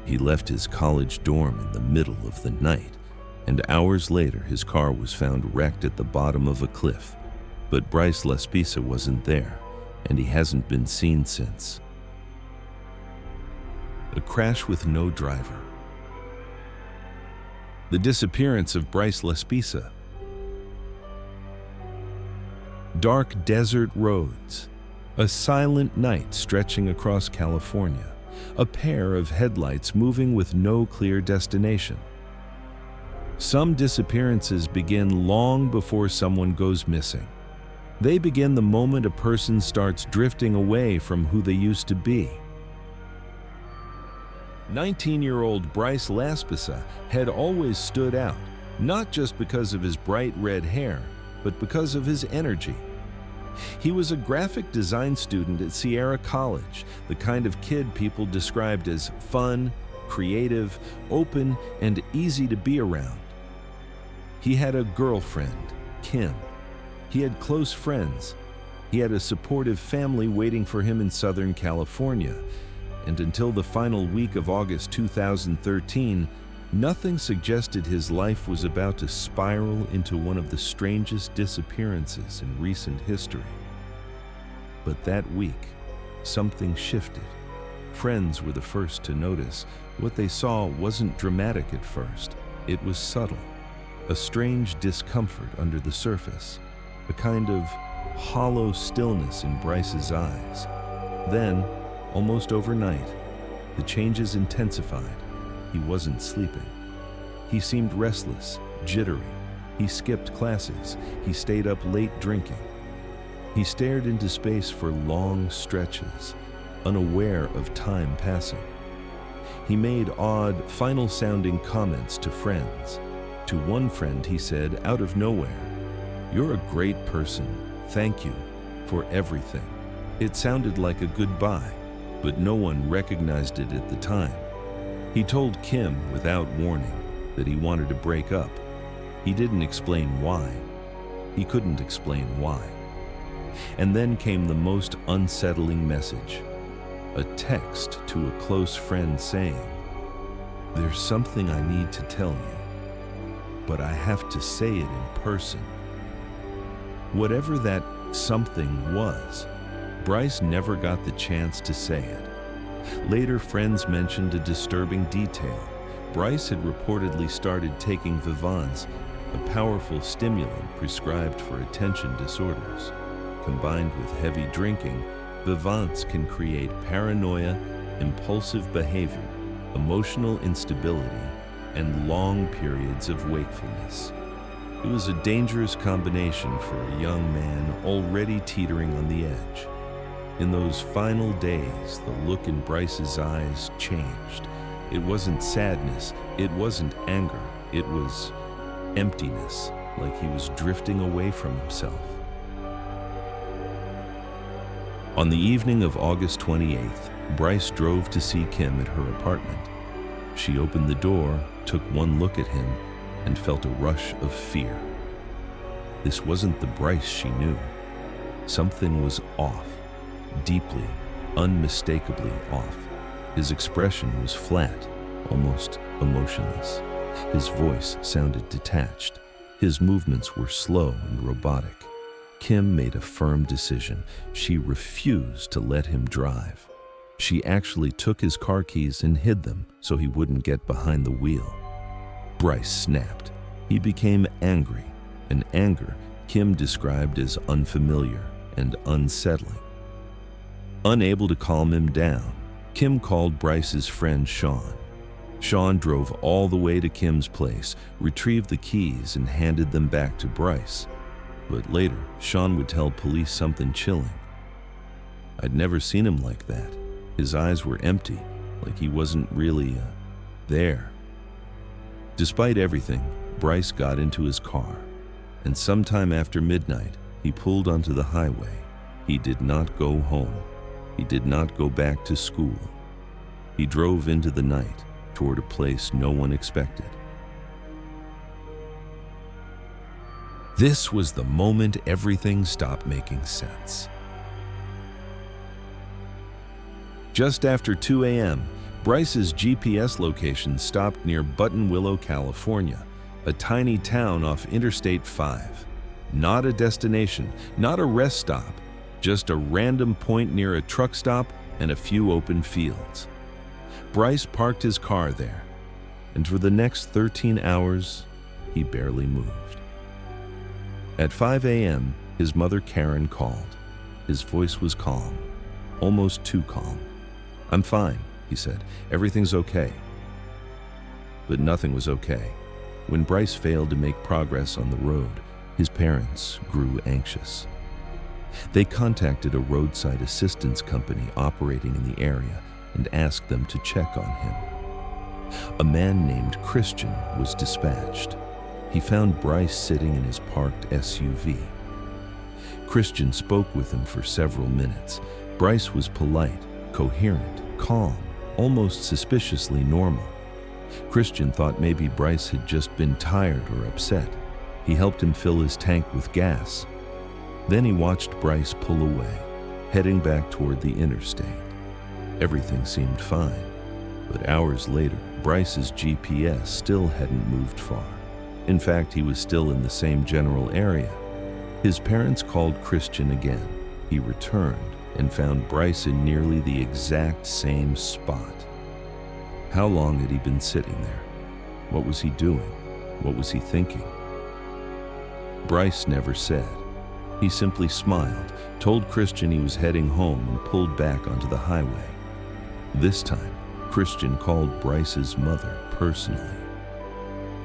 He left his college dorm in the middle of the night, and hours later his car was found wrecked at the bottom of a cliff. But Bryce Laspisa wasn't there, and he hasn't been seen since. A crash with no driver. The disappearance of Bryce Laspisa. Dark desert roads, a silent night stretching across California, a pair of headlights moving with no clear destination. Some disappearances begin long before someone goes missing. They begin the moment a person starts drifting away from who they used to be. 19-year-old Bryce Laspisa had always stood out, not just because of his bright red hair, but because of his energy. He was a graphic design student at Sierra College, the kind of kid people described as fun, creative, open, and easy to be around. He had a girlfriend, Kim. He had close friends. He had a supportive family waiting for him in Southern California. And until the final week of August 2013, nothing suggested his life was about to spiral into one of the strangest disappearances in recent history. But that week, something shifted. Friends were the first to notice. What they saw wasn't dramatic at first. It was subtle. A strange discomfort under the surface. A kind of hollow stillness in Bryce's eyes. Then, almost overnight, the changes intensified. He wasn't sleeping. He seemed restless, jittery. He skipped classes. He stayed up late drinking. He stared into space for long stretches, unaware of time passing. He made odd, final-sounding comments to friends. To one friend he said, out of nowhere, "You're a great person. Thank you for everything." It sounded like a goodbye, but no one recognized it at the time. He told Kim without warning that he wanted to break up. He didn't explain why. He couldn't explain why. And then came the most unsettling message. A text to a close friend saying, "There's something I need to tell you, but I have to say it in person." Whatever that something was, Bryce never got the chance to say it. Later, friends mentioned a disturbing detail. Bryce had reportedly started taking Vivance, a powerful stimulant prescribed for attention disorders. Combined with heavy drinking, Vivance can create paranoia, impulsive behavior, emotional instability, and long periods of wakefulness. It was a dangerous combination for a young man already teetering on the edge. In those final days, the look in Bryce's eyes changed. It wasn't sadness, it wasn't anger, it was emptiness, like he was drifting away from himself. On the evening of August 28th, Bryce drove to see Kim at her apartment. She opened the door, took one look at him, and felt a rush of fear. This wasn't the Bryce she knew. Something was off. Deeply, unmistakably off. His expression was flat, almost emotionless. His voice sounded detached. His movements were slow and robotic. Kim made a firm decision. She refused to let him drive. She actually took his car keys and hid them so he wouldn't get behind the wheel. Bryce snapped. He became angry, an anger Kim described as unfamiliar and unsettling. Unable to calm him down, Kim called Bryce's friend Sean. Sean drove all the way to Kim's place, retrieved the keys, and handed them back to Bryce. But later, Sean would tell police something chilling. "I'd never seen him like that. His eyes were empty, like he wasn't really there." Despite everything, Bryce got into his car, and sometime after midnight, he pulled onto the highway. He did not go home. He did not go back to school. He drove into the night toward a place no one expected. This was the moment everything stopped making sense. Just after 2 a.m., Bryce's GPS location stopped near Buttonwillow, California, a tiny town off Interstate 5. Not a destination, not a rest stop, just a random point near a truck stop and a few open fields. Bryce parked his car there, and for the next 13 hours, he barely moved. At 5 a.m., his mother Karen called. His voice was calm, almost too calm. "I'm fine," he said. "Everything's okay." But nothing was okay. When Bryce failed to make progress on the road, his parents grew anxious. They contacted a roadside assistance company operating in the area and asked them to check on him. A man named Christian was dispatched. He found Bryce sitting in his parked SUV. Christian spoke with him for several minutes. Bryce was polite, coherent, calm, almost suspiciously normal. Christian thought maybe Bryce had just been tired or upset. He helped him fill his tank with gas. Then he watched Bryce pull away, heading back toward the interstate. Everything seemed fine, but hours later, Bryce's GPS still hadn't moved far. In fact, he was still in the same general area. His parents called Christian again. He returned and found Bryce in nearly the exact same spot. How long had he been sitting there? What was he doing? What was he thinking? Bryce never said. He simply smiled, told Christian he was heading home, and pulled back onto the highway. This time, Christian called Bryce's mother personally.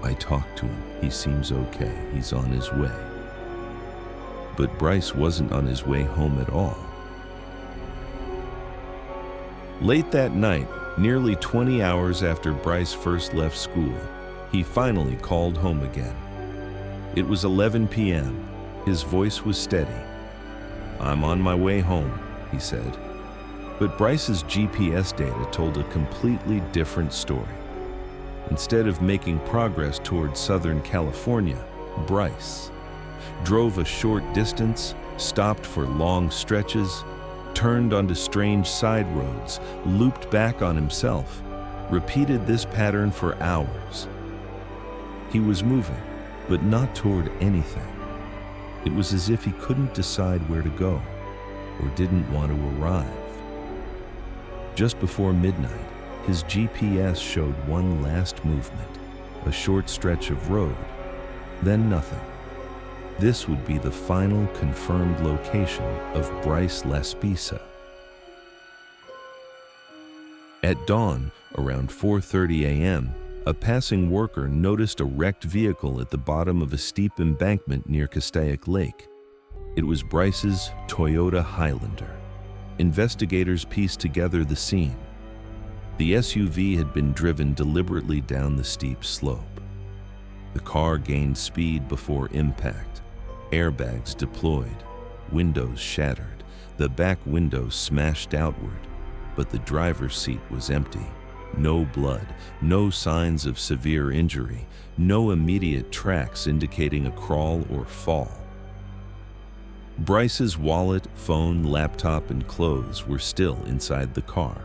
"I talked to him. He seems okay. He's on his way." But Bryce wasn't on his way home at all. Late that night, nearly 20 hours after Bryce first left school, he finally called home again. It was 11 p.m. His voice was steady. "I'm on my way home," he said. But Bryce's GPS data told a completely different story. Instead of making progress toward Southern California, Bryce drove a short distance, stopped for long stretches, turned onto strange side roads, looped back on himself, repeated this pattern for hours. He was moving, but not toward anything. It was as if he couldn't decide where to go, or didn't want to arrive. Just before midnight, his GPS showed one last movement, a short stretch of road, then nothing. This would be the final confirmed location of Bryce Laspisa. At dawn, around 4:30 a.m., a passing worker noticed a wrecked vehicle at the bottom of a steep embankment near Castaic Lake. It was Bryce's Toyota Highlander. Investigators pieced together the scene. The SUV had been driven deliberately down the steep slope. The car gained speed before impact. Airbags deployed, windows shattered, the back window smashed outward, but the driver's seat was empty. No blood, no signs of severe injury, no immediate tracks indicating a crawl or fall. Bryce's wallet, phone, laptop, and clothes were still inside the car.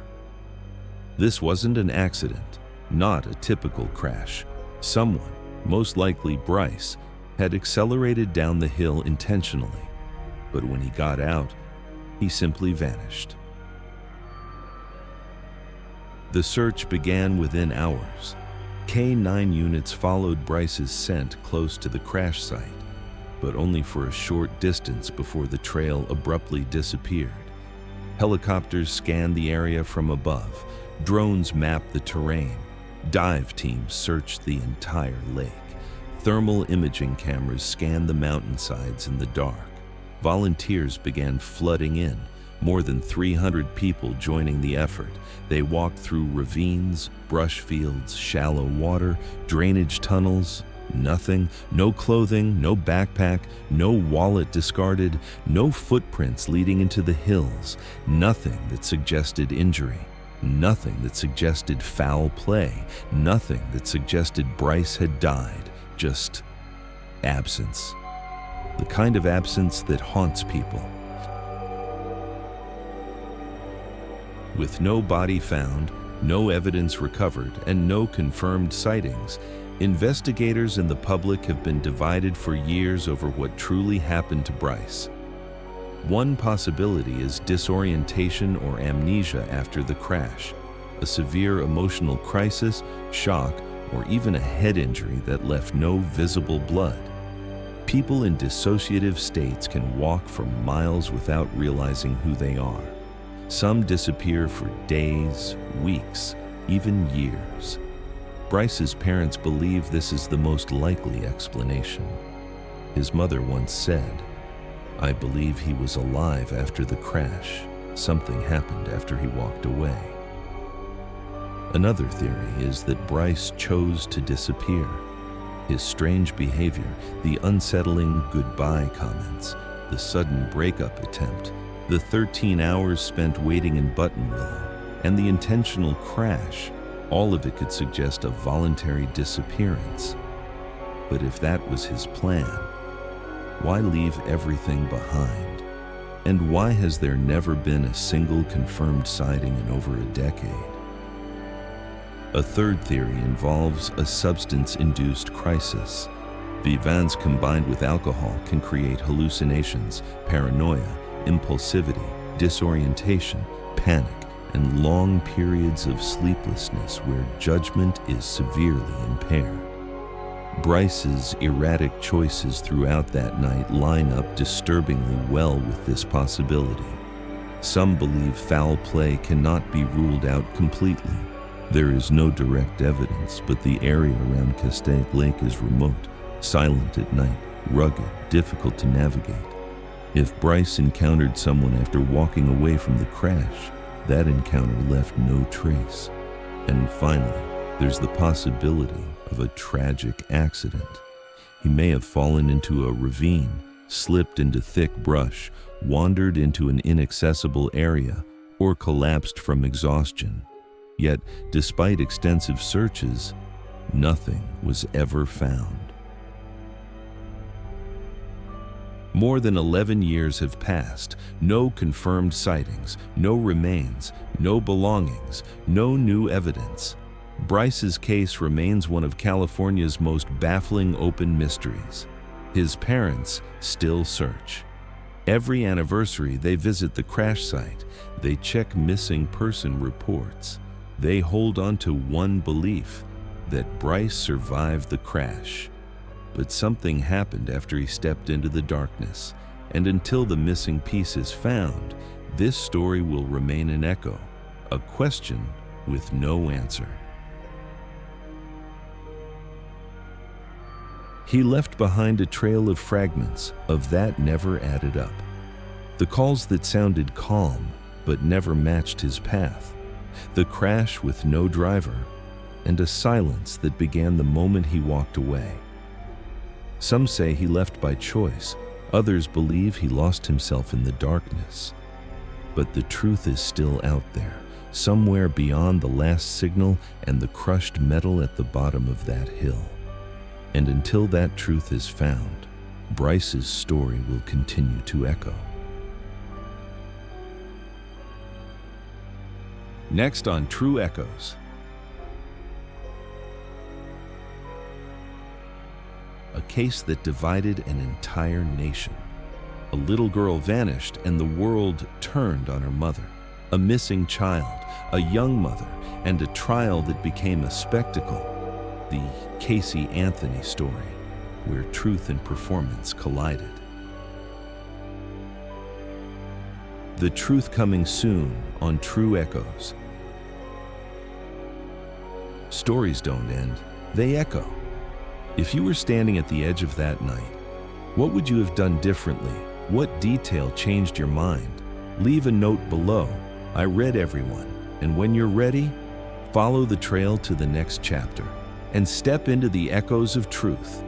This wasn't an accident, not a typical crash. Someone, most likely Bryce, had accelerated down the hill intentionally, but when he got out, he simply vanished. The search began within hours. K-9 units followed Bryce's scent close to the crash site, but only for a short distance before the trail abruptly disappeared. Helicopters scanned the area from above. Drones mapped the terrain. Dive teams searched the entire lake. Thermal imaging cameras scanned the mountainsides in the dark. Volunteers began flooding in, more than 300 people joining the effort. They walked through ravines, brush fields, shallow water, drainage tunnels. Nothing, no clothing, no backpack, no wallet discarded, no footprints leading into the hills, nothing that suggested injury, nothing that suggested foul play, nothing that suggested Bryce had died, just absence. The kind of absence that haunts people. With no body found, No evidence recovered and no confirmed sightings. Investigators and the public have been divided for years over what truly happened to Bryce. One possibility is disorientation or amnesia after the crash, a severe emotional crisis, shock, or even a head injury that left no visible blood. People in dissociative states can walk for miles without realizing who they are. Some disappear for days, weeks, even years. Bryce's parents believe this is the most likely explanation. His mother once said, "I believe he was alive after the crash. Something happened after he walked away." Another theory is that Bryce chose to disappear. His strange behavior, the unsettling goodbye comments, the sudden breakup attempt, the 13 hours spent waiting in Buttonwillow, and the intentional crash, all of it could suggest a voluntary disappearance. But if that was his plan, why leave everything behind? And why has there never been a single confirmed sighting in over a decade? A third theory involves a substance-induced crisis. Vivans combined with alcohol can create hallucinations, paranoia, impulsivity, disorientation, panic, and long periods of sleeplessness where judgment is severely impaired. Bryce's erratic choices throughout that night line up disturbingly well with this possibility. Some believe foul play cannot be ruled out completely. There is no direct evidence, but the area around Castaic Lake is remote, silent at night, rugged, difficult to navigate. If Bryce encountered someone after walking away from the crash, that encounter left no trace. And finally, there's the possibility of a tragic accident. He may have fallen into a ravine, slipped into thick brush, wandered into an inaccessible area, or collapsed from exhaustion. Yet, despite extensive searches, nothing was ever found. More than 11 years have passed, no confirmed sightings, no remains, no belongings, no new evidence. Bryce's case remains one of California's most baffling open mysteries. His parents still search. Every anniversary, they visit the crash site. They check missing person reports. They hold on to one belief, that Bryce survived the crash. But something happened after he stepped into the darkness, and until the missing piece is found, this story will remain an echo, a question with no answer. He left behind a trail of fragments of that never added up. The calls that sounded calm but never matched his path. The crash with no driver, and a silence that began the moment he walked away. Some say he left by choice, others believe he lost himself in the darkness. But the truth is still out there, somewhere beyond the last signal and the crushed metal at the bottom of that hill. And until that truth is found, Bryce's story will continue to echo. Next on True Echoes. A case that divided an entire nation. A little girl vanished and the world turned on her mother. A missing child, a young mother, and a trial that became a spectacle. The Casey Anthony story, where truth and performance collided. The truth coming soon on True Echoes. Stories don't end, they echo. If you were standing at the edge of that night, what would you have done differently? What detail changed your mind? Leave a note below. I read everyone, and when you're ready, follow the trail to the next chapter and step into the echoes of truth.